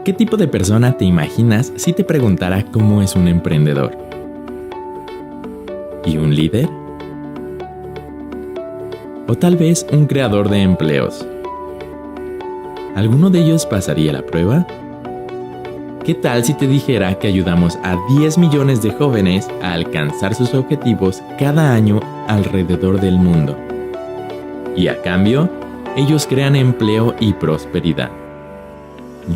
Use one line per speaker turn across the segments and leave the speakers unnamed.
¿Qué tipo de persona te imaginas si te preguntara cómo es un emprendedor? ¿Y un líder? ¿O tal vez un creador de empleos? ¿Alguno de ellos pasaría la prueba? ¿Qué tal si te dijera que ayudamos a 10 millones de jóvenes a alcanzar sus objetivos cada año alrededor del mundo? Y a cambio, ellos crean empleo y prosperidad.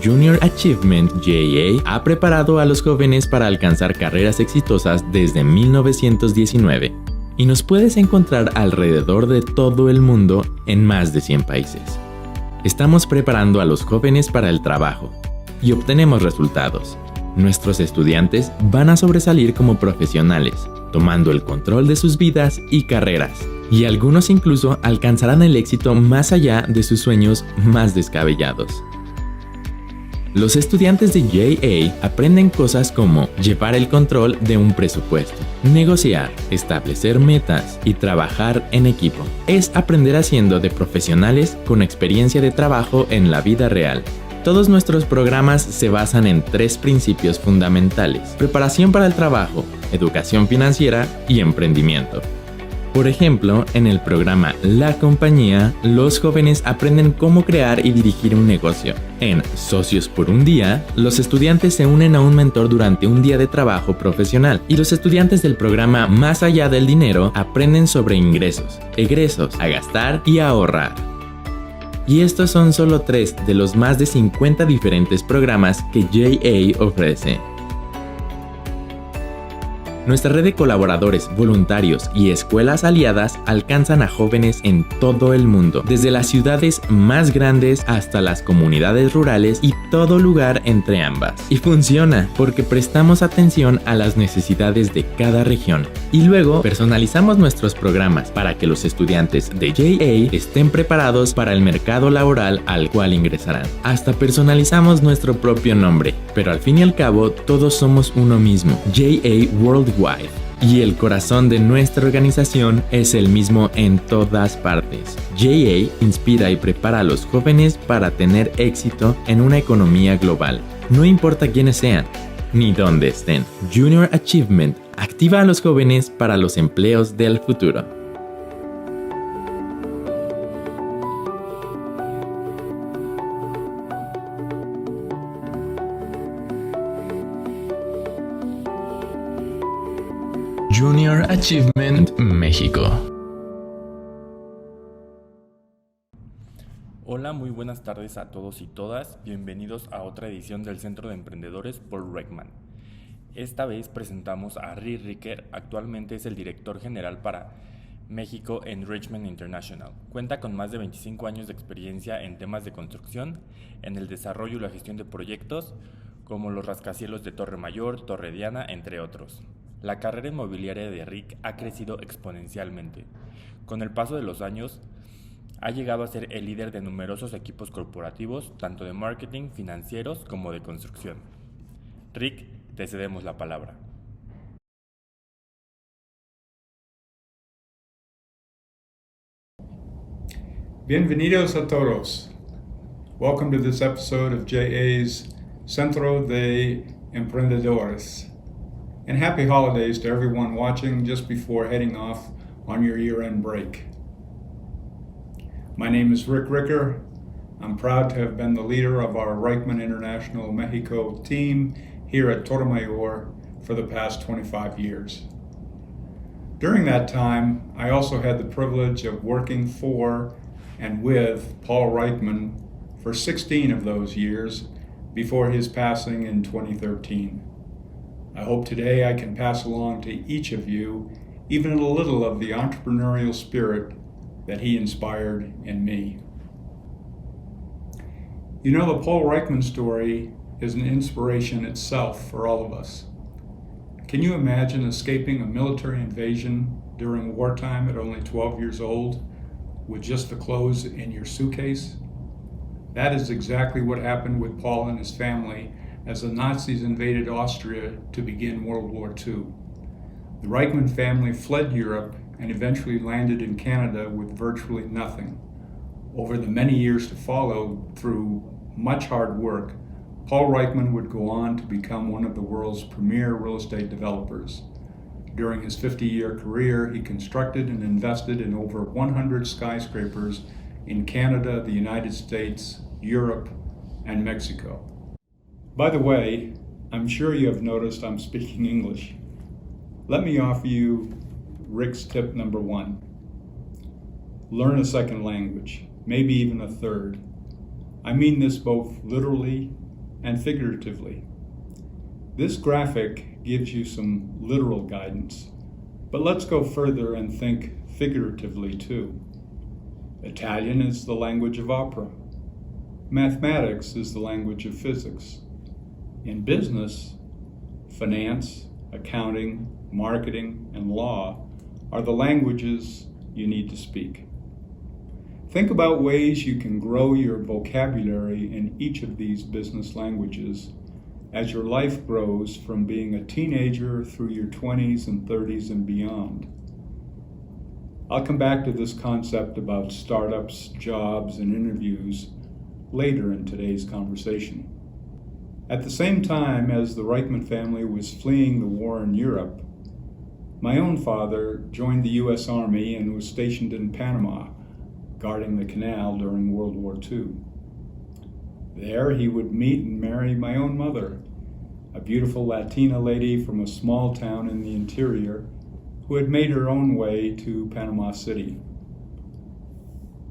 Junior Achievement JA ha preparado a los jóvenes para alcanzar carreras exitosas desde 1919 y nos puedes encontrar alrededor de todo el mundo en más de 100 países. Estamos preparando a los jóvenes para el trabajo y obtenemos resultados. Nuestros estudiantes van a sobresalir como profesionales, tomando el control de sus vidas y carreras, y algunos incluso alcanzarán el éxito más allá de sus sueños más descabellados. Los estudiantes de JA aprenden cosas como llevar el control de un presupuesto, negociar, establecer metas y trabajar en equipo. Es aprender haciendo de profesionales con experiencia de trabajo en la vida real. Todos nuestros programas se basan en 3 principios fundamentales: preparación para el trabajo, educación financiera y emprendimiento. Por ejemplo, en el programa La Compañía, los jóvenes aprenden cómo crear y dirigir un negocio. En Socios por un Día, los estudiantes se unen a un mentor durante un día de trabajo profesional, y los estudiantes del programa Más allá del dinero aprenden sobre ingresos, egresos, a gastar y a ahorrar. Y estos son solo 3 de los más de 50 diferentes programas que JA ofrece. Nuestra red de colaboradores, voluntarios y escuelas aliadas alcanzan a jóvenes en todo el mundo, desde las ciudades más grandes hasta las comunidades rurales y todo lugar entre ambas. Y funciona porque prestamos atención a las necesidades de cada región. Y luego personalizamos nuestros programas para que los estudiantes de JA estén preparados para el mercado laboral al cual ingresarán. Hasta personalizamos nuestro propio nombre, pero al fin y al cabo todos somos uno mismo: JA Worldwide. Y el corazón de nuestra organización es el mismo en todas partes. JA inspira y prepara a los jóvenes para tener éxito en una economía global. No importa quiénes sean, ni dónde estén. Junior Achievement activa a los jóvenes para los empleos del futuro. Junior Achievement México.
Hola, muy buenas tardes a todos y todas. Bienvenidos a otra edición del Centro de Emprendedores por Reichmann. Esta vez presentamos a Ricker. Actualmente es el director general para México en Reichmann International. Cuenta con más de 25 años de experiencia en temas de construcción, en el desarrollo y la gestión de proyectos, como los rascacielos de Torre Mayor, Torre Diana, entre otros. La carrera inmobiliaria de Rick ha crecido exponencialmente. Con el paso de los años, ha llegado a ser el líder de numerosos equipos corporativos, tanto de marketing, financieros como de construcción. Rick, te cedemos la palabra.
Bienvenidos a todos. Welcome to this episode of JA's Centro de Emprendedores. And happy holidays to everyone watching just before heading off on your year-end break. My name is Ricker. I'm proud to have been the leader of our Reichmann International Mexico team here at Torre Mayor for the past 25 years. During that time, I also had the privilege of working for and with Paul Reichmann for 16 of those years before his passing in 2013. I hope today I can pass along to each of you even a little of the entrepreneurial spirit that he inspired in me. You know, the Paul Reichmann story is an inspiration itself for all of us. Can you imagine escaping a military invasion during wartime at only 12 years old with just the clothes in your suitcase? That is exactly what happened with Paul and his family as the Nazis invaded Austria to begin World War II. The Reichmann family fled Europe and eventually landed in Canada with virtually nothing. Over the many years to follow, through much hard work, Paul Reichmann would go on to become one of the world's premier real estate developers. During his 50-year career, he constructed and invested in over 100 skyscrapers in Canada, the United States, Europe, and Mexico. By the way, I'm sure you have noticed I'm speaking English. Let me offer you Rick's tip number 1. Learn a second language, maybe even a third. I mean this both literally and figuratively. This graphic gives you some literal guidance, but let's go further and think figuratively too. Italian is the language of opera. Mathematics is the language of physics. In business, finance, accounting, marketing, and law are the languages you need to speak. Think about ways you can grow your vocabulary in each of these business languages as your life grows from being a teenager through your 20s and 30s and beyond. I'll come back to this concept about startups, jobs, and interviews later in today's conversation. At the same time as the Reichmann family was fleeing the war in Europe, my own father joined the U.S. Army and was stationed in Panama, guarding the canal during World War II. There he would meet and marry my own mother, a beautiful Latina lady from a small town in the interior who had made her own way to Panama City.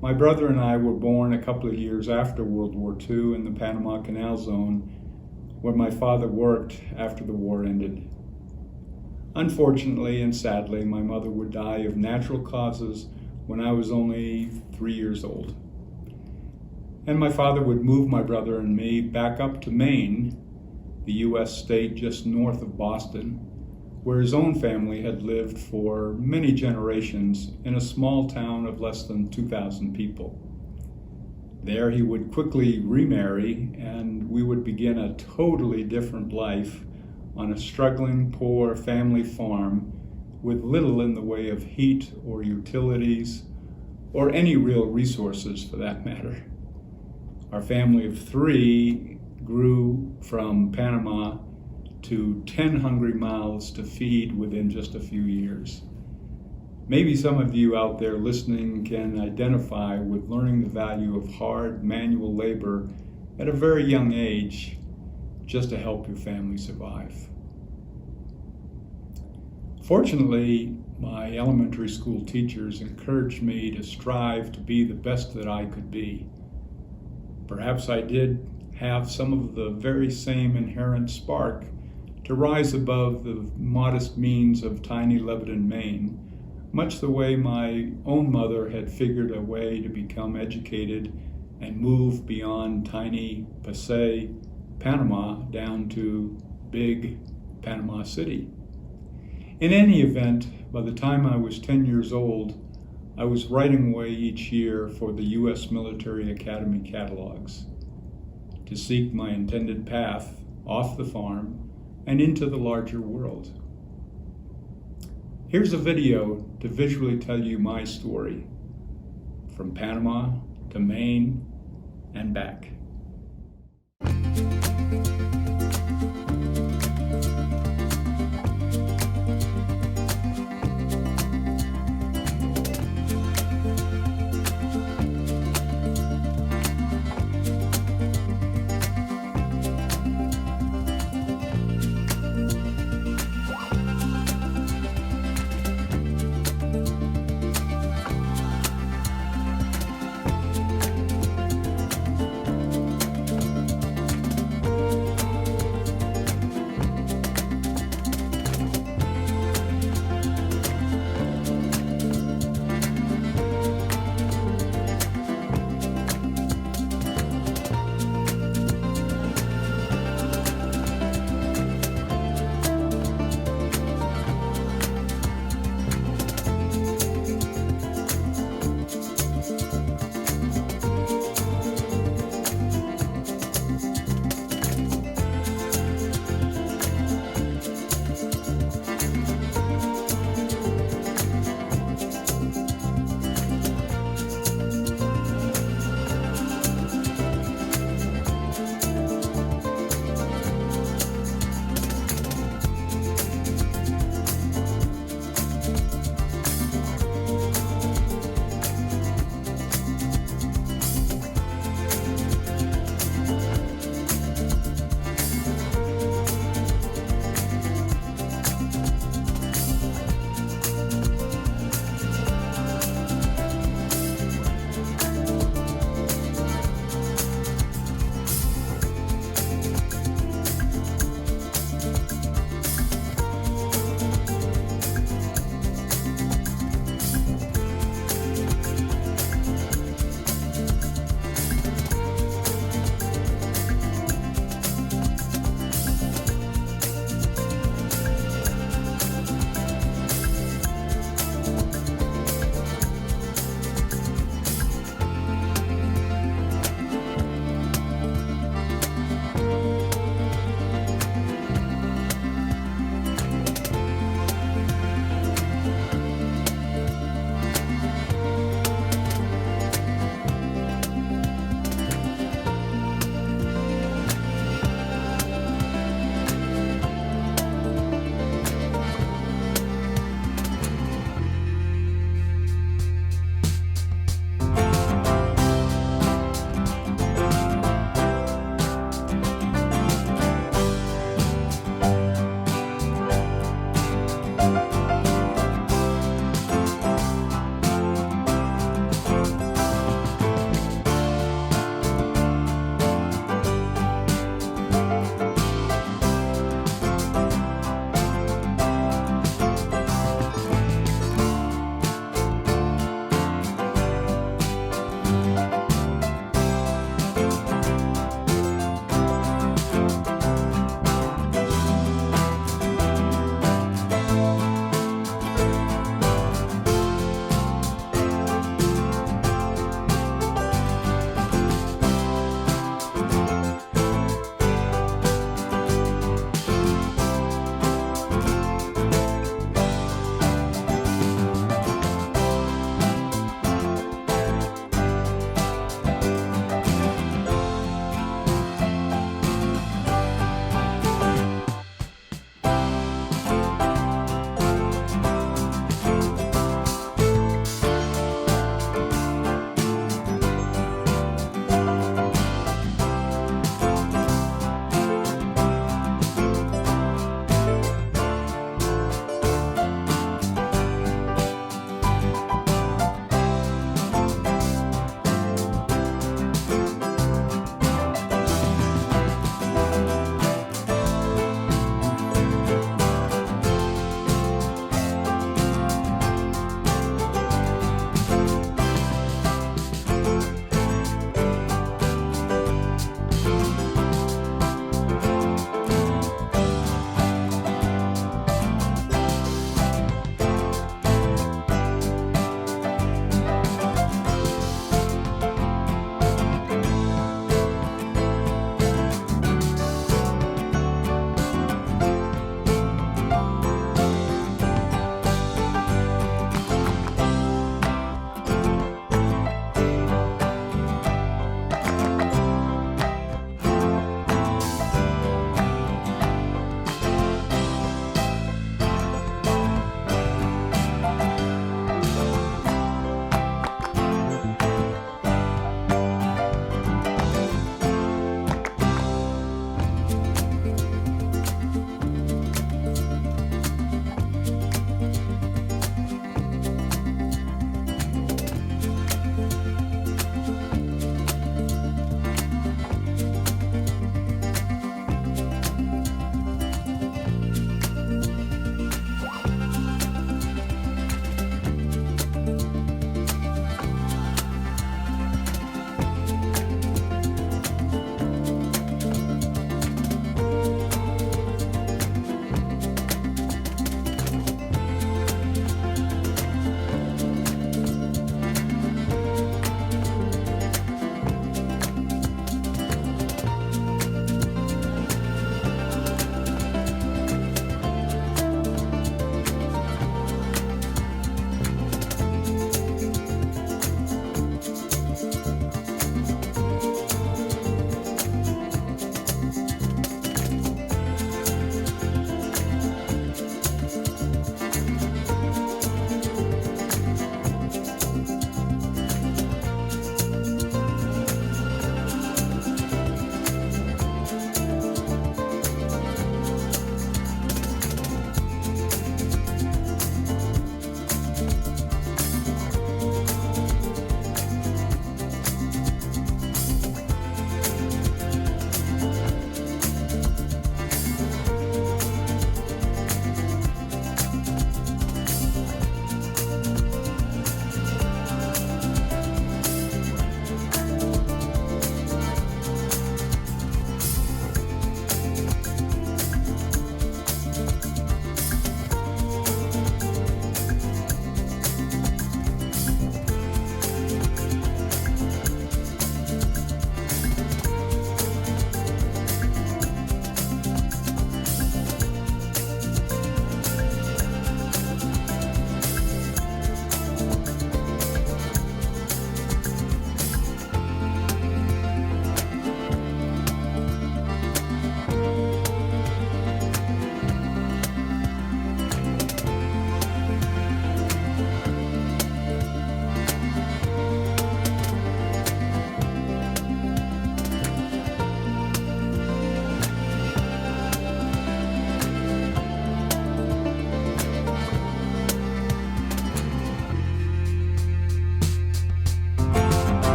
My brother and I were born a couple of years after World War II in the Panama Canal Zone, where my father worked after the war ended. Unfortunately and sadly, my mother would die of natural causes when I was only 3 years old. And my father would move my brother and me back up to Maine, the U.S. state just north of Boston, where his own family had lived for many generations in a small town of less than 2,000 people. There he would quickly remarry, and we would begin a totally different life on a struggling, poor family farm with little in the way of heat or utilities or any real resources for that matter. Our family of 3 grew from Panama to 10 hungry mouths to feed within just a few years. Maybe some of you out there listening can identify with learning the value of hard manual labor at a very young age just to help your family survive. Fortunately, my elementary school teachers encouraged me to strive to be the best that I could be. Perhaps I did have some of the very same inherent spark to rise above the modest means of tiny Lebanon, Maine, much the way my own mother had figured a way to become educated and move beyond tiny Passé, Panama, down to big Panama City. In any event, by the time I was 10 years old, I was writing away each year for the U.S. Military Academy catalogs to seek my intended path off the farm and into the larger world. Here's a video to visually tell you my story, from Panama to Maine and back.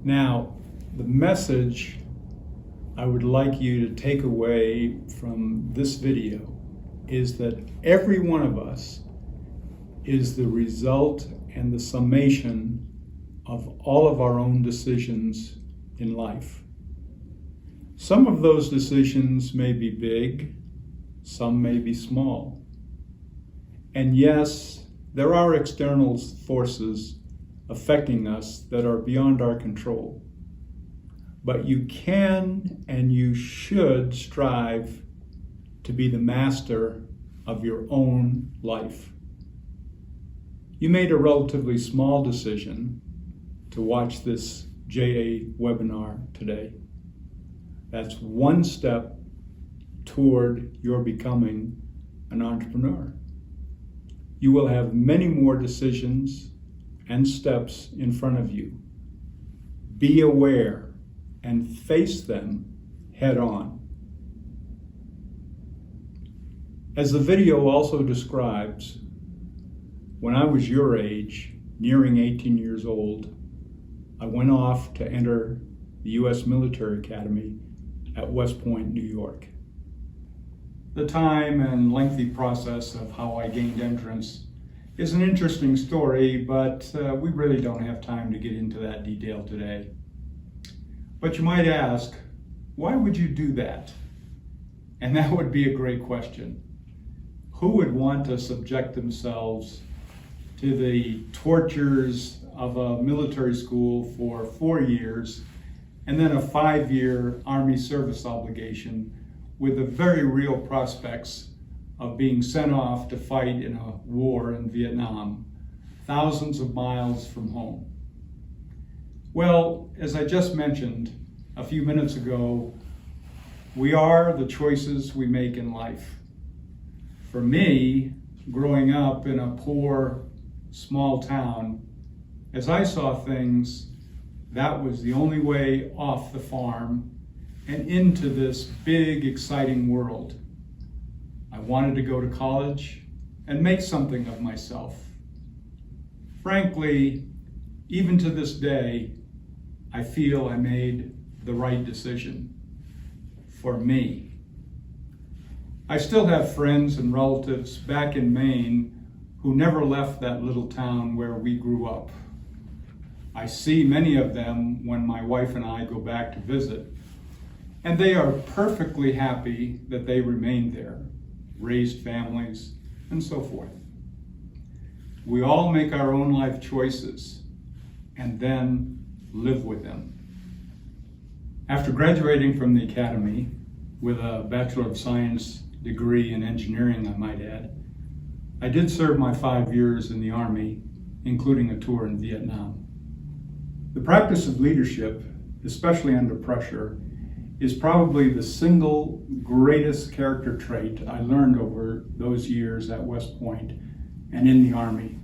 Now, the message I would like you to take away from this video is that every one of us is the result and the summation of all of our own decisions in life. Some of those decisions may be big, some may be small. And yes, there are external forces affecting us that are beyond our control. But you can and you should strive to be the master of your own life. You made a relatively small decision to watch this JA webinar today. That's one step toward your becoming an entrepreneur. You will have many more decisions and steps in front of you. Be aware and face them head on. As the video also describes, when I was your age, nearing 18 years old, I went off to enter the U.S. Military Academy at West Point, New York. The time and lengthy process of how I gained entrance is an interesting story, but we really don't have time to get into that detail today. But you might ask, why would you do that? And that would be a great question. Who would want to subject themselves to the tortures of a military school for 4 years and then a 5-year Army service obligation with the very real prospects of being sent off to fight in a war in Vietnam, thousands of miles from home? Well, as I just mentioned a few minutes ago, we are the choices we make in life. For me, growing up in a poor, small town, as I saw things, that was the only way off the farm and into this big, exciting world. I wanted to go to college and make something of myself. Frankly, even to this day, I feel I made the right decision for me. I still have friends and relatives back in Maine who never left that little town where we grew up. I see many of them when my wife and I go back to visit, and they are perfectly happy that they remained there, raised families, and so forth. We all make our own life choices and then live with them. After graduating from the academy with a Bachelor of Science degree in engineering, I might add, I did serve my 5 years in the Army, including a tour in Vietnam. The practice of leadership, especially under pressure, is probably the single greatest character trait I learned over those years at West Point and in the Army.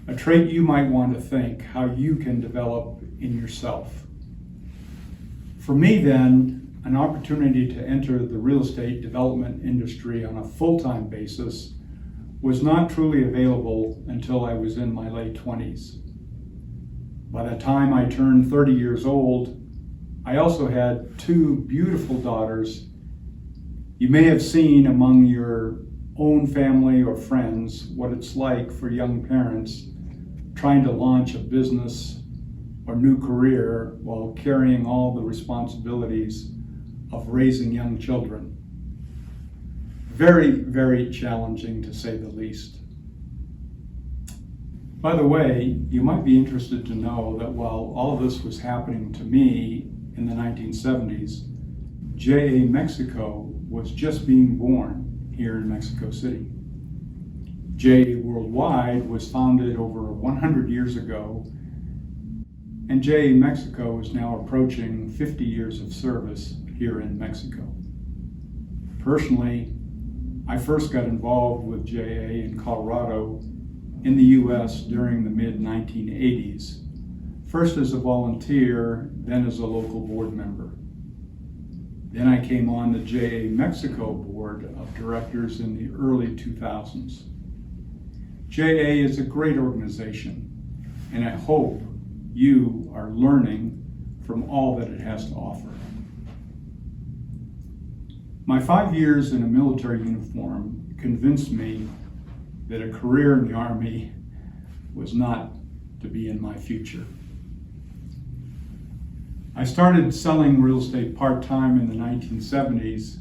A trait you might want to think how you can develop in yourself. For me then, an opportunity to enter the real estate development industry on a full-time basis was not truly available until I was in my late 20s. By the time I turned 30 years old, I also had 2 beautiful daughters. You may have seen among your own family or friends what it's like for young parents trying to launch a business or new career while carrying all the responsibilities of raising young children. Very, very challenging to say the least. By the way, you might be interested to know that while all of this was happening to me in the 1970s, JA Mexico was just being born here in Mexico City. JA Worldwide was founded over 100 years ago, and JA Mexico is now approaching 50 years of service here in Mexico. Personally, I first got involved with JA in Colorado in the US during the mid-1980s, first as a volunteer, then as a local board member. Then I came on the JA Mexico board of directors in the early 2000s. JA is a great organization, and I hope you are learning from all that it has to offer. My 5 years in a military uniform convinced me that a career in the Army was not to be in my future. I started selling real estate part-time in the 1970s,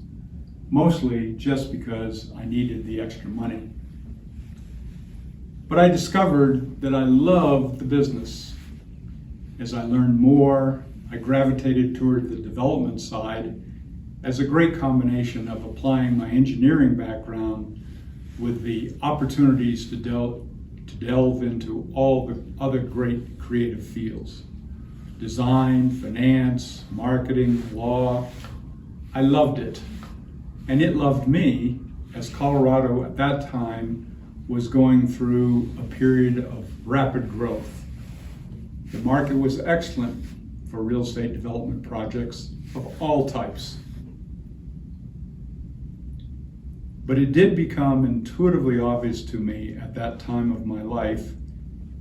mostly just because I needed the extra money. But I discovered that I loved the business. As I learned more, I gravitated toward the development side as a great combination of applying my engineering background with the opportunities to delve into all the other great creative fields. Design, finance, marketing, law. I loved it. And it loved me, as Colorado at that time was going through a period of rapid growth. The market was excellent for real estate development projects of all types. But it did become intuitively obvious to me at that time of my life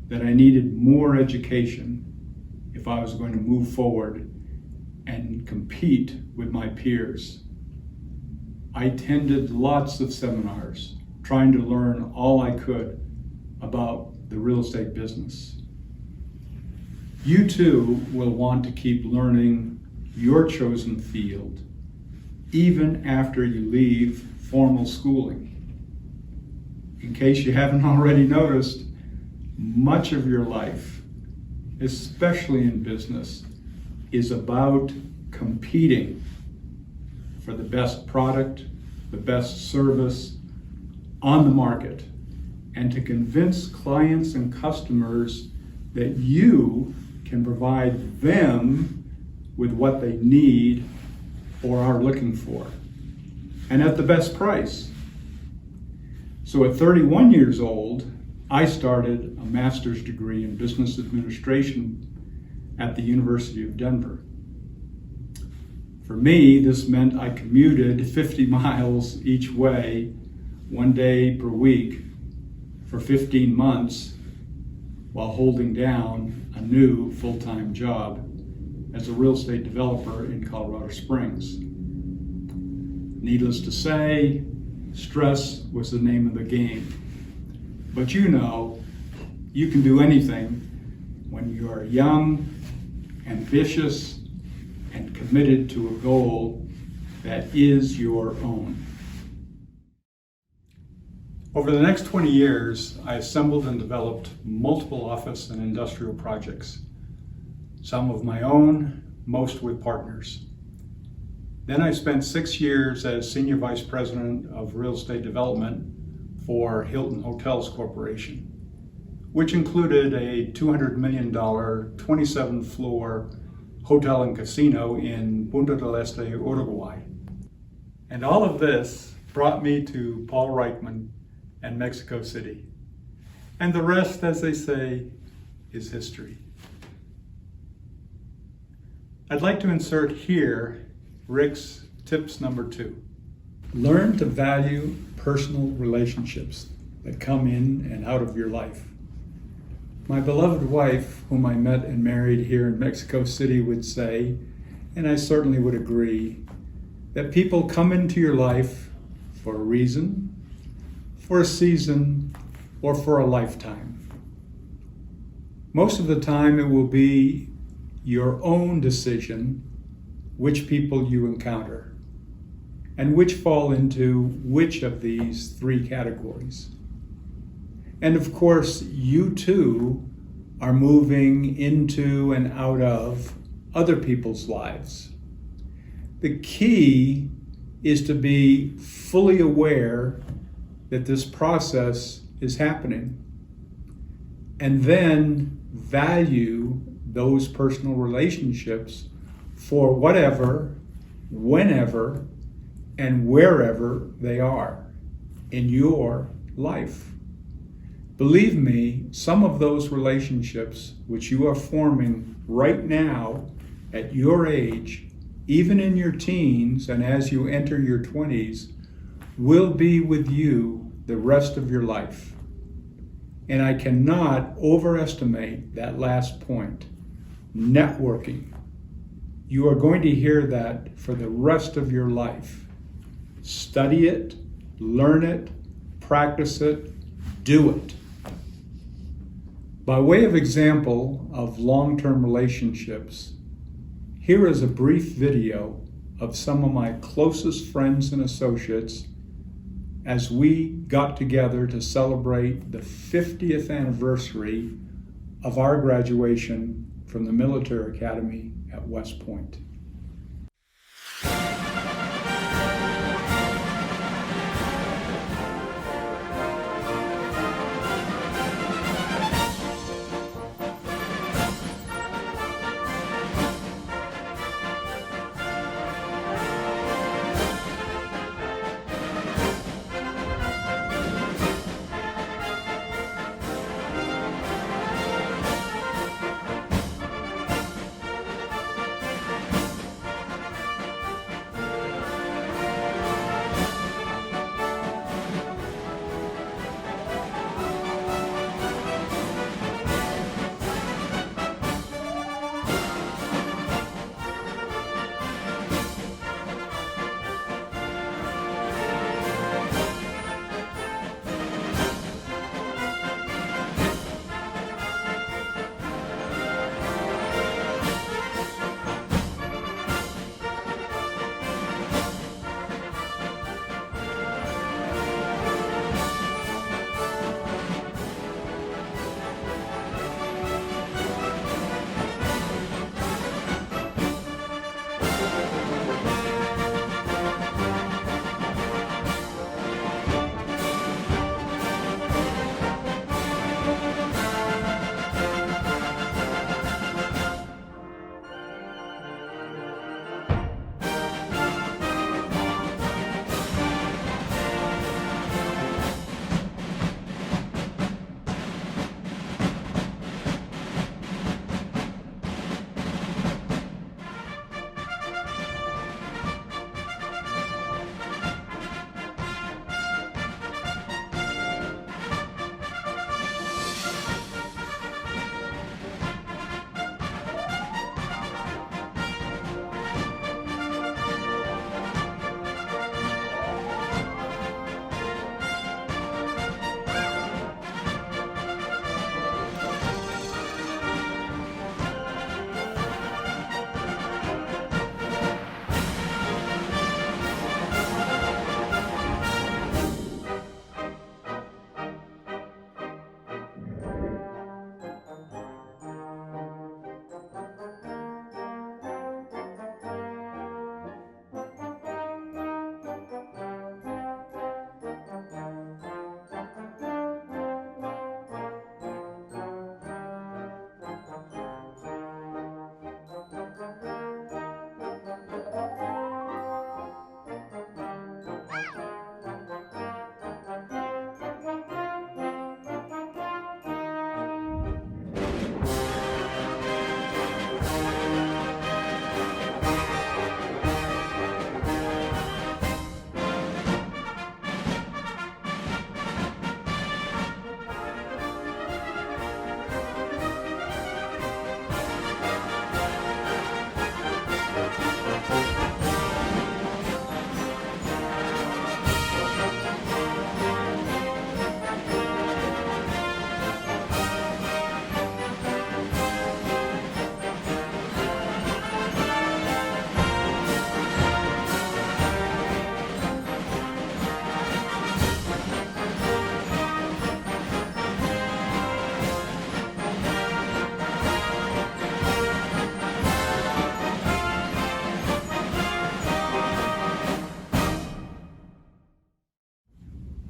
that I needed more education if I was going to move forward and compete with my peers. I attended lots of seminars, trying to learn all I could about the real estate business. You too will want to keep learning your chosen field, even after you leave formal schooling. In case you haven't already noticed, much of your life, especially in business, is about competing for the best product, the best service on the market, and to convince clients and customers that you can provide them with what they need or are looking for, and at the best price. So at 31 years old, I started a master's degree in business administration at the University of Denver. For me, this meant I commuted 50 miles each way, 1 day per week, for 15 months, while holding down a new full-time job as a real estate developer in Colorado Springs. Needless to say, stress was the name of the game. But you know, you can do anything when you are young, ambitious, and committed to a goal that is your own. Over the next 20 years, I assembled and developed multiple office and industrial projects, some of my own, most with partners. Then I spent 6 years as Senior Vice President of Real Estate Development for Hilton Hotels Corporation, which included a $200 million, 27-floor hotel and casino in Punta del Este, Uruguay. And all of this brought me to Paul Reichmann and Mexico City. And the rest, as they say, is history. I'd like to insert here Rick's tips number 2. Learn to value personal relationships that come in and out of your life. My beloved wife, whom I met and married here in Mexico City, would say, and I certainly would agree, that people come into your life for a reason, for a season, or for a lifetime. Most of the time it will be your own decision which people you encounter, and which fall into which of these 3 categories. And of course, you too are moving into and out of other people's lives. The key is to be fully aware that this process is happening, and then value those personal relationships for whatever, whenever, and wherever they are in your life. Believe me, some of those relationships which you are forming right now at your age, even in your teens and as you enter your 20s, will be with you the rest of your life. And I cannot overestimate that last point. Networking You are going to hear that for the rest of your life. Study it, learn it, practice it, do it. By way of example of long-term relationships, here is a brief video of some of my closest friends and associates as we got together to celebrate the 50th anniversary of our graduation from the Military Academy at West Point.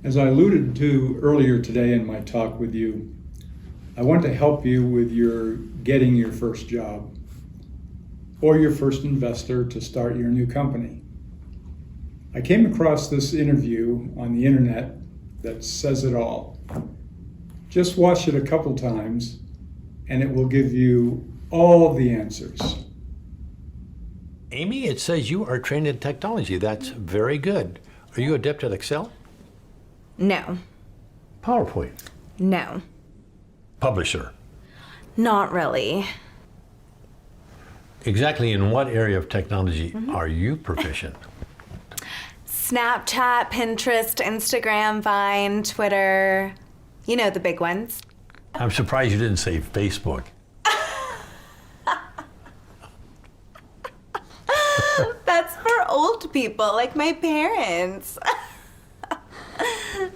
As I alluded to earlier today in my talk with you, I want to help you with getting your first job or your first investor to start your new company. I came across this interview on the internet that says it all. Just watch it a couple times and it will give you all the answers.
Amy, it says you are trained in technology. That's very good. Are you adept at Excel?
No.
PowerPoint?
No.
Publisher?
Not really.
Exactly in what area of technology are you proficient?
Snapchat, Pinterest, Instagram, Vine, Twitter. You know, the big ones.
I'm surprised you didn't say Facebook.
That's for old people, like my parents.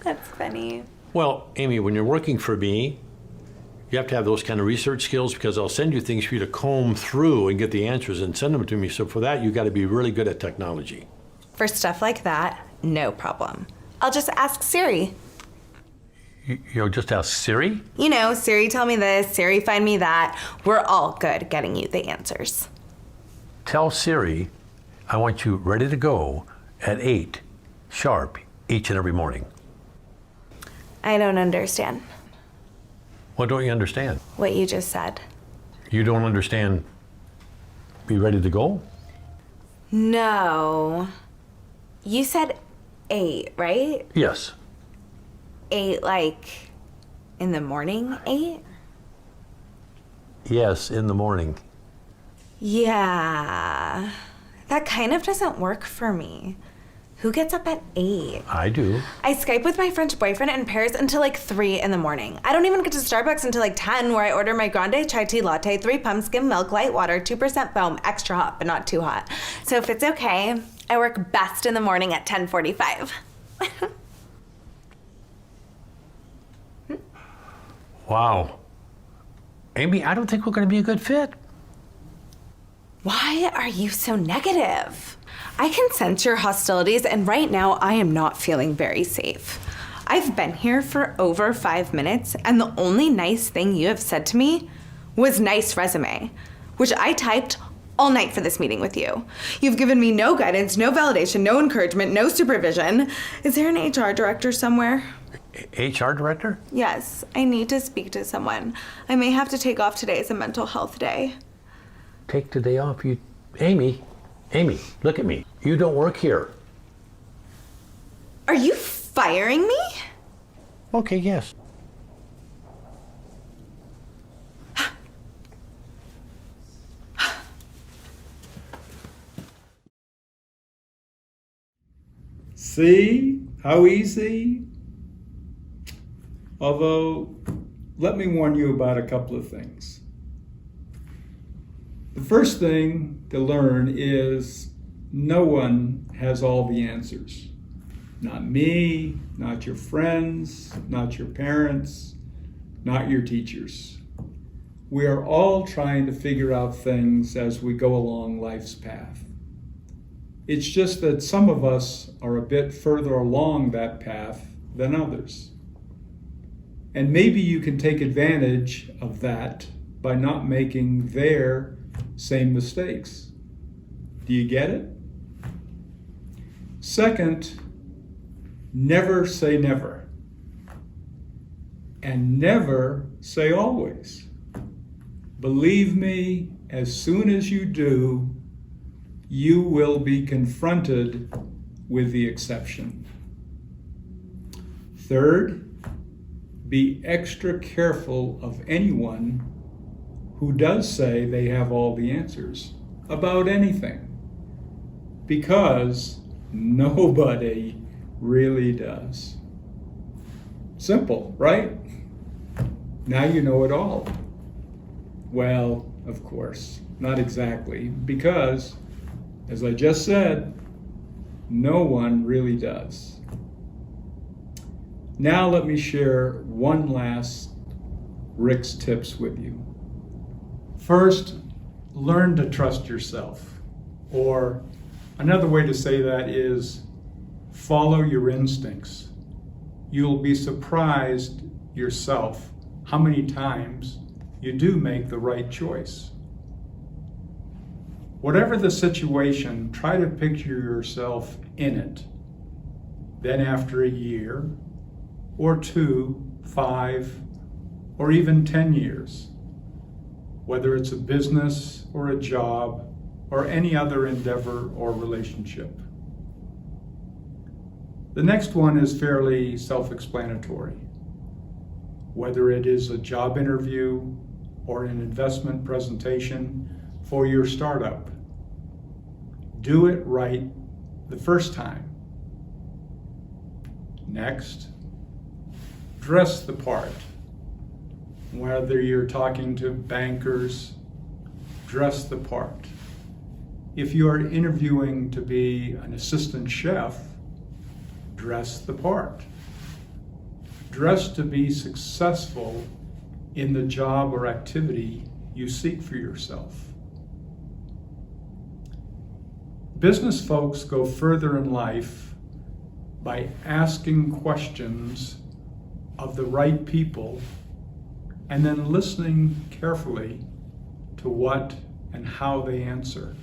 That's funny.
Well, Amy, when you're working for me, you have to have those kind of research skills because I'll send you things for you to comb through and get the answers and send them to me. So for that, you got to be really good at technology.
For stuff like that, no problem. I'll just ask Siri.
You'll just ask Siri?
You know, Siri tell me this, Siri find me that. We're all good getting you the answers.
Tell Siri I want you ready to go at 8 sharp each and every morning.
I don't understand
What don't you understand?
what you just said.
You don't understand be ready to go?
No. You said 8, right?
Yes.
8 like in the morning 8?
Yes, in the morning.
Yeah. That kind of doesn't work for me. Who gets up at 8?
I do.
I Skype with my French boyfriend in Paris until like 3 in the morning. I don't even get to Starbucks until like 10, where I order my grande chai tea latte, 3 pump skim milk, light water, 2% foam, extra hot, but not too hot. So if it's okay, I work best in the morning at 10:45.
Wow. Amy, I don't think we're going to be a good fit.
Why are you so negative? I can sense your hostilities, and right now I am not feeling very safe. I've been here for over 5 minutes, and the only nice thing you have said to me was nice resume, which I typed all night for this meeting with you. You've given me no guidance, no validation, no encouragement, no supervision. Is there an HR director somewhere?
HR director?
Yes, I need to speak to someone. I may have to take off today as a mental health day.
Take the day off. Amy, look at me. You don't work here.
Are you firing me?
Okay, yes.
See how easy? Although, let me warn you about a couple of things. The first thing to learn is no one has all the answers. Not me, not your friends, not your parents, not your teachers. We are all trying to figure out things as we go along life's path. It's just that some of us are a bit further along that path than others. And maybe you can take advantage of that by not making their same mistakes. Do you get it? Second, never say never. And never say always. Believe me, as soon as you do, you will be confronted with the exception. Third, be extra careful of anyone who does say they have all the answers about anything, because nobody really does. Simple, right? Now you know it all. Well, of course, not exactly, because, as I just said, no one really does. Now let me share one last Rick's tips with you. First, learn to trust yourself. Or another way to say that is follow your instincts. You'll be surprised yourself how many times you do make the right choice. Whatever the situation, try to picture yourself in it. Then after a year, or 2, 5, or even 10 years, whether it's a business or a job or any other endeavor or relationship. The next one is fairly self-explanatory. Whether it is a job interview or an investment presentation for your startup. Do it right the first time. Next, dress the part. Whether you're talking to bankers, dress the part. If you're interviewing to be an assistant chef, dress the part. Dress to be successful in the job or activity you seek for yourself. Business folks go further in life by asking questions of the right people and then listening carefully to what and how they answer.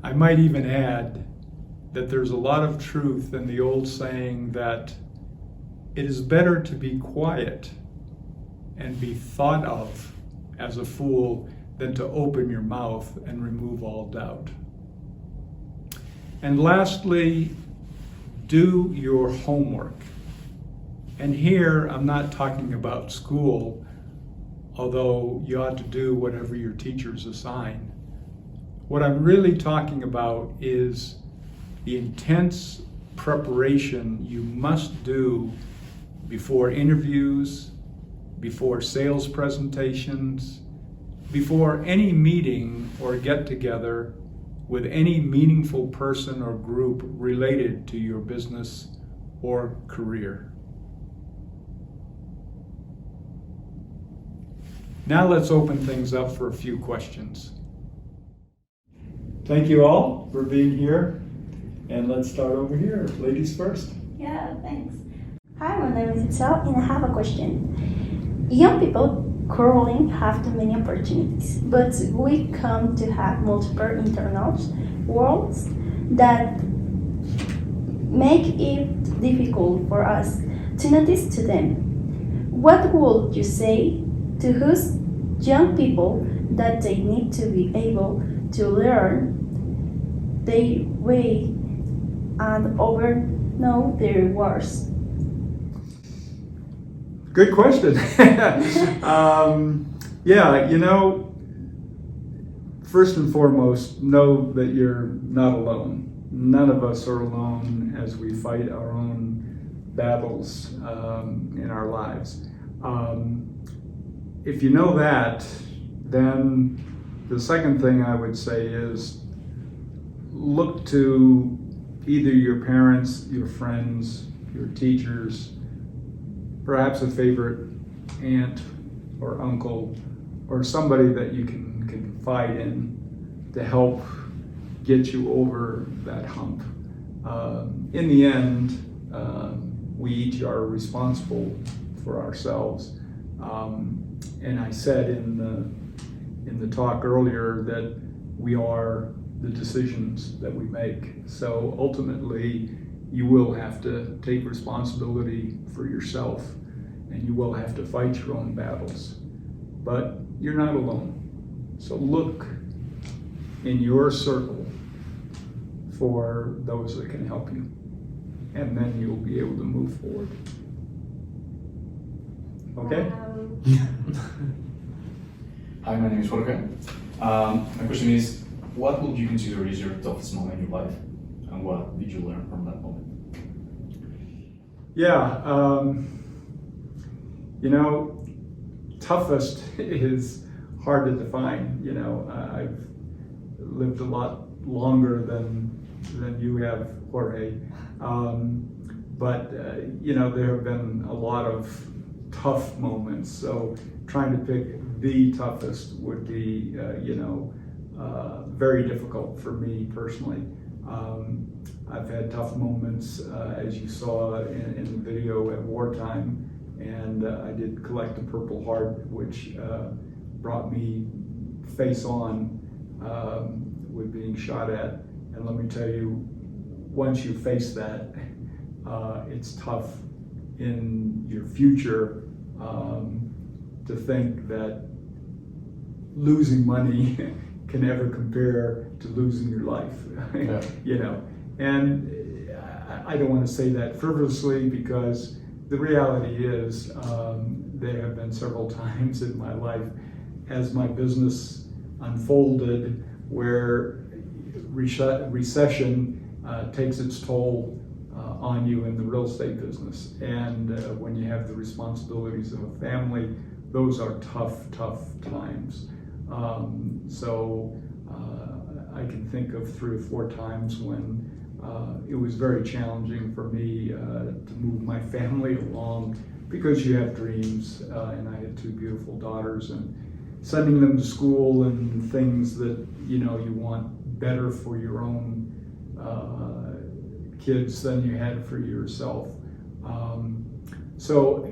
I might even add that there's a lot of truth in the old saying that it is better to be quiet and be thought of as a fool than to open your mouth and remove all doubt. And lastly, do your homework. And here I'm not talking about school, although you ought to do whatever your teachers assign. What I'm really talking about is the intense preparation you must do before interviews, before sales presentations, before any meeting or get-together with any meaningful person or group related to your business or career. Now let's open things up for a few questions. Thank you all for being here. And let's start over here. Ladies first.
Yeah, thanks. Hi, my name is Itzel, and I have a question. Young people currently have too many opportunities, but we come to have multiple internal worlds that make it difficult for us to notice to them. What would you say to those young people that they need to be able to learn their way and know their worth?
Good question. Yeah, first and foremost, know that you're not alone. None of us are alone as we fight our own battles in our lives. If you know that, then the second thing I would say is look to either your parents, your friends, your teachers, perhaps a favorite aunt or uncle, or somebody that you can confide in to help get you over that hump. In the end, we each are responsible for ourselves. And I said in the talk earlier that we are the decisions that we make. So ultimately, you will have to take responsibility for yourself, and you will have to fight your own battles. But you're not alone. So look in your circle for those that can help you, and then you'll be able to move forward. Okay?
Hi, my name is Jorge. My question is, what would you consider is your toughest moment in your life, and what did you learn from that moment?
Yeah, toughest is hard to define. I've lived a lot longer than you have, Jorge. But there have been a lot of tough moments. So trying to pick the toughest would be, very difficult for me personally. I've had tough moments, as you saw in the video, at wartime, and I did collect a Purple Heart, which brought me face on with being shot at. And let me tell you, once you face that, it's tough in your future to think that losing money can ever compare to losing your life.
Yeah.
And I don't want to say that frivolously, because the reality is there have been several times in my life as my business unfolded, where recession takes its toll on you in the real estate business. And when you have the responsibilities of a family, those are tough times. I can think of 3 or 4 times when it was very challenging for me to move my family along, because you have dreams, and I had 2 beautiful daughters, and sending them to school and things that you want better for your own kids than you had for yourself. So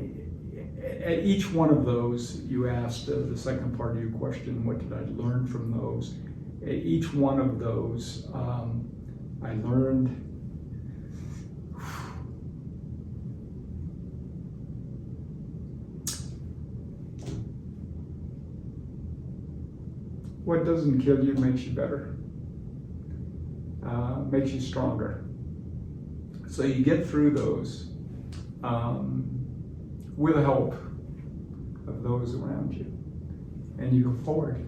at each one of those, you asked the second part of your question, what did I learn from those? At each one of those, I learned what doesn't kill you makes you better, makes you stronger. So you get through those with the help of those around you, and you go forward.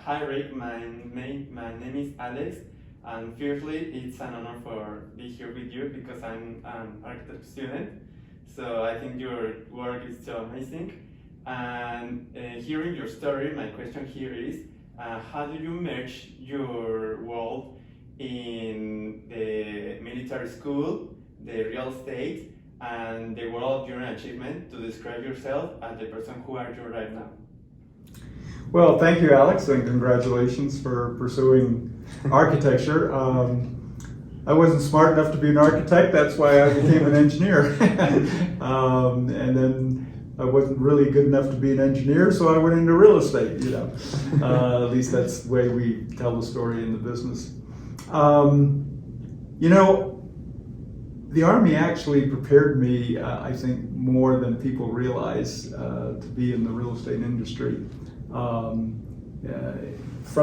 Hi Rick, my name is Alex, and firstly, it's an honor for be here with you because I'm an architect student. So I think your work is so amazing. And hearing your story, my question here is, how do you merge your world in the military school, the real estate, and the world of your achievement to describe yourself as the person who are you right now?
Well, thank you, Alex, and congratulations for pursuing architecture. I wasn't smart enough to be an architect, that's why I became an engineer. And then I wasn't really good enough to be an engineer, so I went into real estate, at least that's the way we tell the story in the business. The Army actually prepared me, I think, more than people realize, to be in the real estate industry. From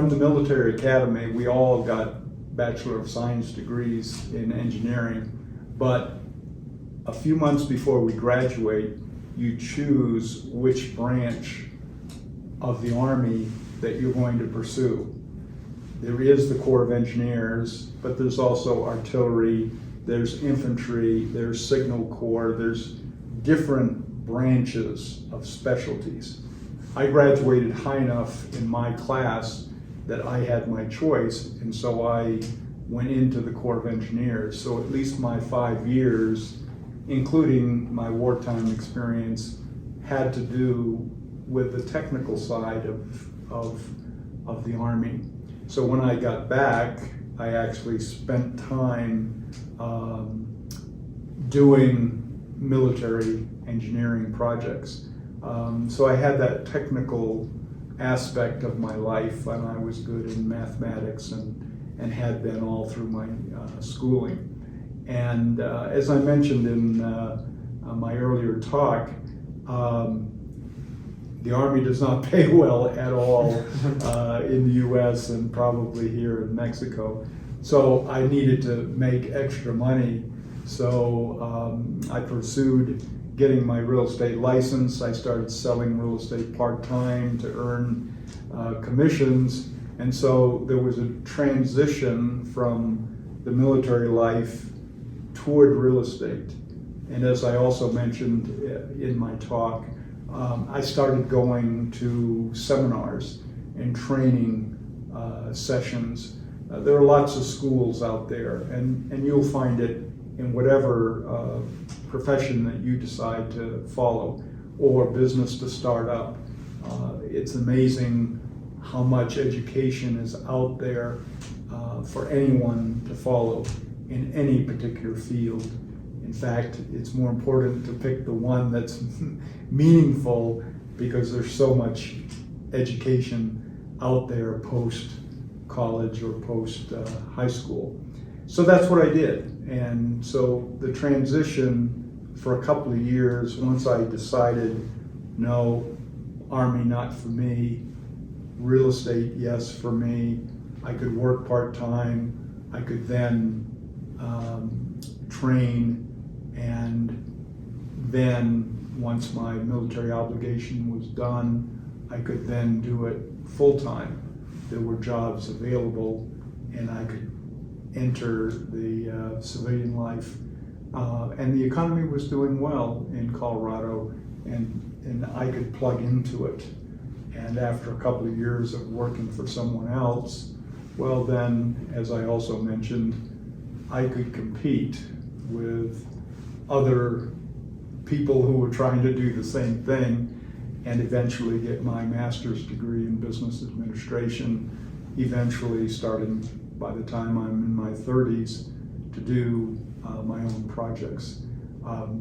the military academy, we all got Bachelor of Science degrees in engineering, but a few months before we graduate, you choose which branch of the Army that you're going to pursue. There is the Corps of Engineers, but there's also artillery, there's infantry, there's signal corps, there's different branches of specialties. I graduated high enough in my class that I had my choice, and so I went into the Corps of Engineers. So at least my 5 years, including my wartime experience, had to do with the technical side of the Army. So when I got back, I actually spent time doing military engineering projects. So I had that technical aspect of my life, and I was good in mathematics and had been all through my schooling. And as I mentioned in my earlier talk, the Army does not pay well at all in the US and probably here in Mexico. So I needed to make extra money. So I pursued getting my real estate license. I started selling real estate part-time to earn commissions. And so there was a transition from the military life toward real estate. And as I also mentioned in my talk, I started going to seminars and training sessions. There are lots of schools out there, and you'll find it in whatever profession that you decide to follow or business to start up. It's amazing how much education is out there for anyone to follow in any particular field. In fact, it's more important to pick the one that's meaningful, because there's so much education out there post-college or post-high school. So that's what I did. And so the transition for a couple of years, once I decided, no, Army not for me, real estate, yes for me, I could work part-time, I could then train and then once my military obligation was done, I could then do it full-time. There were jobs available, and I could enter the civilian life. And the economy was doing well in Colorado, and I could plug into it. And after a couple of years of working for someone else, well then, as I also mentioned, I could compete with other people who were trying to do the same thing and eventually get my master's degree in business administration, eventually starting by the time I'm in my 30s to do my own projects.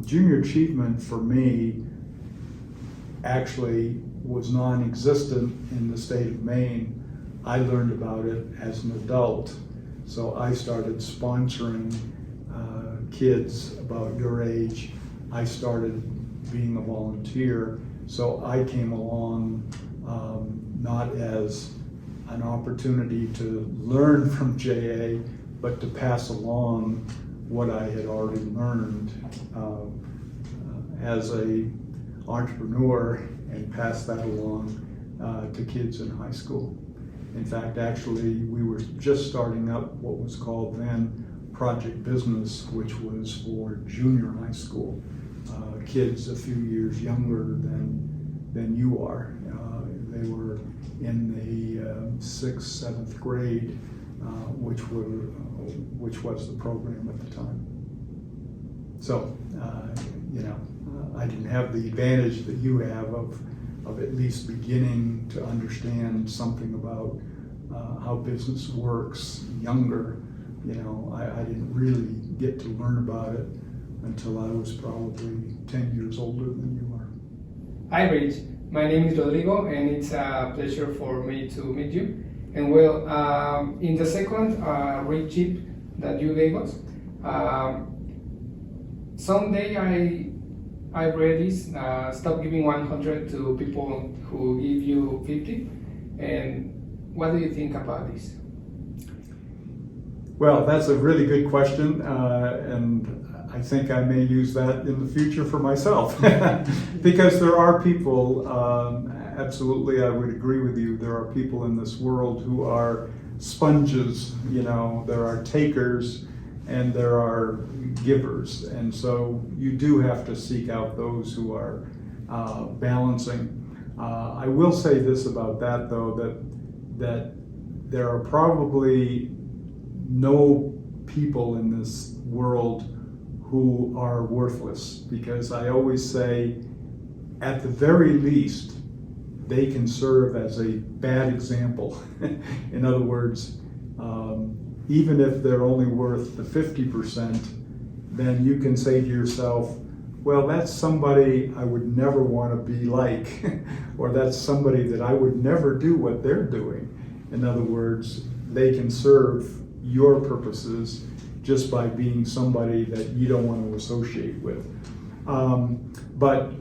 Junior achievement for me actually was non-existent in the state of Maine. I learned about it as an adult. So I started sponsoring kids about your age. I started being a volunteer. So I came along not as an opportunity to learn from JA, but to pass along what I had already learned as a entrepreneur and pass that along to kids in high school. In fact, actually, we were just starting up what was called then Project Business, which was for junior high school, kids a few years younger than you are. They were in the 6th, 7th grade, which was the program at the time. So, I didn't have the advantage that you have of at least beginning to understand something about how business works younger. I didn't really get to learn about it until I was probably 10 years older than you are.
Hi, Rich. My name is Rodrigo, and it's a pleasure for me to meet you. And well, in the second rate chip that you gave us, someday I read this, stop giving 100 to people who give you 50. And what do you think about this?
Well, that's a really good question, and I think I may use that in the future for myself. Because there are people, absolutely I would agree with you, there are people in this world who are sponges, there are takers and there are givers. And so you do have to seek out those who are balancing. I will say this about that though, that there are probably no people in this world who are worthless, because I always say, at the very least, they can serve as a bad example. In other words, even if they're only worth the 50%, then you can say to yourself, well, that's somebody I would never want to be like, or that's somebody that I would never do what they're doing. In other words, they can serve your purposes just by being somebody that you don't want to associate with. But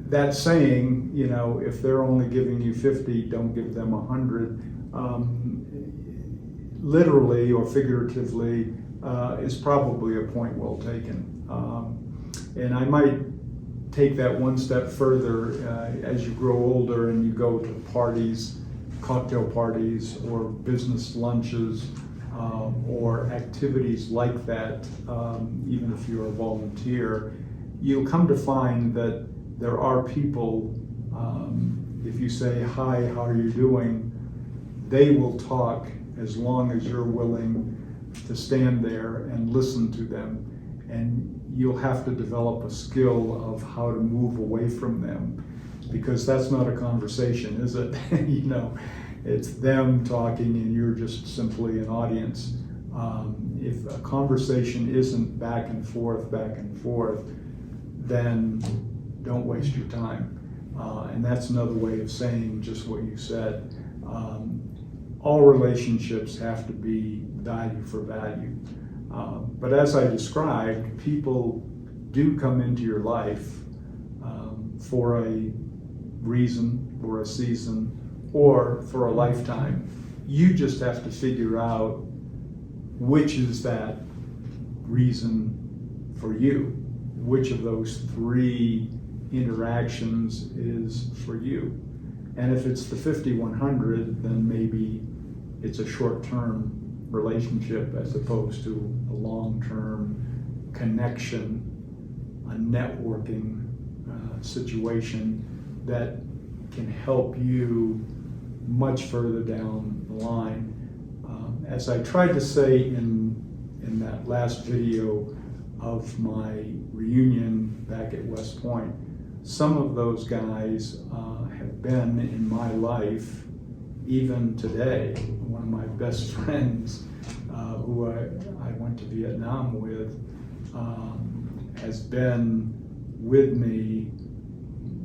that saying, if they're only giving you 50, don't give them 100, literally or figuratively, is probably a point well taken. And I might take that one step further as you grow older and you go to parties, cocktail parties, or business lunches, or activities like that, even if you're a volunteer, you'll come to find that there are people, if you say, hi, how are you doing? They will talk as long as you're willing to stand there and listen to them. And you'll have to develop a skill of how to move away from them, because that's not a conversation, is it? It's them talking and you're just simply an audience. If a conversation isn't back and forth, then don't waste your time. And that's another way of saying just what you said. All relationships have to be value for value. But as I described, people do come into your life for a reason, for a season, or for a lifetime. You just have to figure out which is that reason for you. Which of those three interactions is for you. And if it's the 5100, then maybe it's a short-term relationship as opposed to a long-term connection, a networking situation that can help you much further down the line. As I tried to say in that last video of my reunion back at West Point, some of those guys have been in my life even today. One of my best friends who I went to Vietnam with has been with me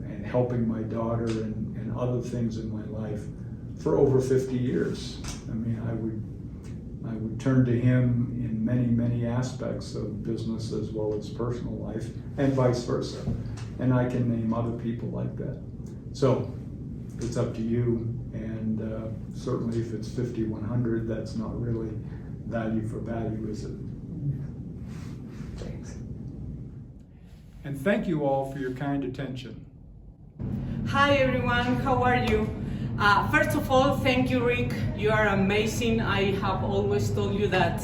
and helping my daughter and other things in my life for over 50 years. I mean, I would turn to him in many aspects of business as well as personal life, and vice versa. And I can name other people like that. So it's up to you, and certainly if it's 5100, that's not really value for value, is it?
Thanks.
And thank you all for your kind attention.
Hi everyone, how are you? First of all, thank you, Rick. You are amazing. I have always told you that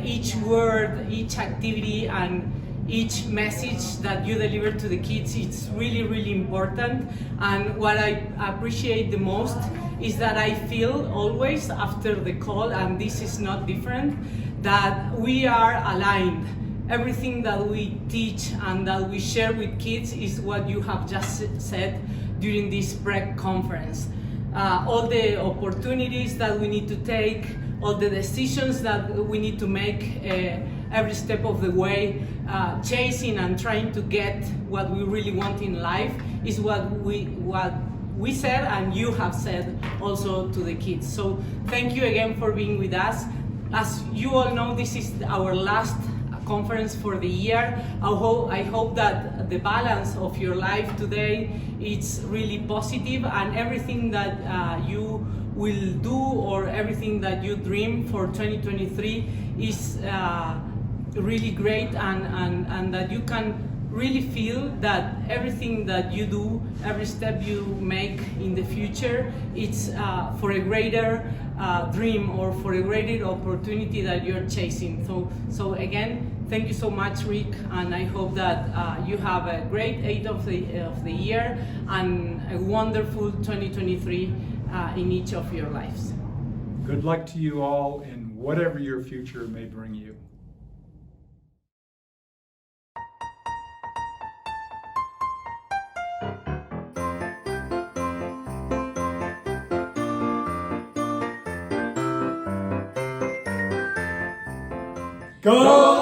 each word, each activity, and each message that you deliver to the kids, it's really important. And what I appreciate the most is that I feel always after the call, and this is not different, that we are aligned. Everything that we teach and that we share with kids is what you have just said during this pre-conference. All the opportunities that we need to take, all the decisions that we need to make every step of the way, chasing and trying to get what we really want in life is what we said and you have said also to the kids. So thank you again for being with us. As you all know, this is our last conference for the year. I hope that the balance of your life today is really positive, and everything that you will do or everything that you dream for 2023 is really great, and that you can really feel that everything that you do, every step you make in the future, it's for a greater dream or for a greater opportunity that you're chasing. So again, thank you so much, Rick, and I hope that you have a great end of the year and a wonderful 2023 in each of your lives.
Good luck to you all in whatever your future may bring you. Go!